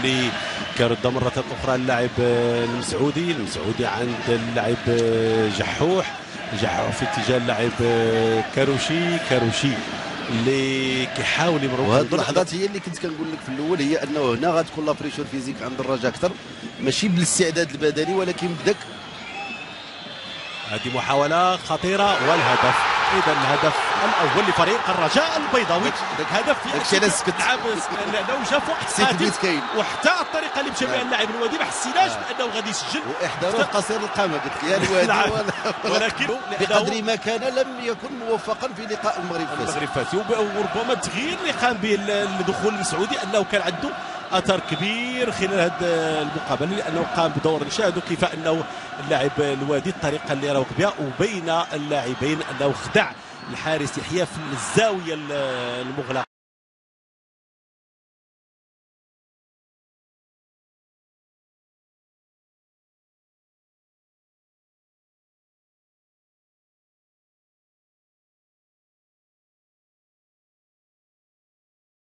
اللي كرد مرة أخرى اللاعب المسعودي عند اللاعب جحوح في اتجاه اللاعب كاروشي اللي كيحاول يمرق. وهذه اللحظات هي اللي كنت كنقول لك في الاول، هي انه هنا غتكون لابريشور فيزيك عند الرجاء اكثر، ماشي بالاستعداد البدني ولكن بدك. هذه محاولة خطيرة والهدف. إذا الهدف الأول لفريق الرجاء البيضاوي. هدف لعب لأنه جا فوق حسيت وحتى الطريقة اللي مشى بها اللاعب الوادي ما حسيناش بأنه غادي يسجل، وإحضاره قصير القامة قلت لي الوادي ولكن بقدر ما كان لم يكن موفقا في لقاء المغرب فاتي. وربما التغيير اللي قام به الدخول المسعودي أنه كان عنده اثر كبير خلال هذه المقابله، لانه قام بدور. نشاهدوا كيف انه اللاعب الوادي الطريقه اللي راوغ بها وبين اللاعبين انه خدع الحارس يحيى في الزاويه المغلقه.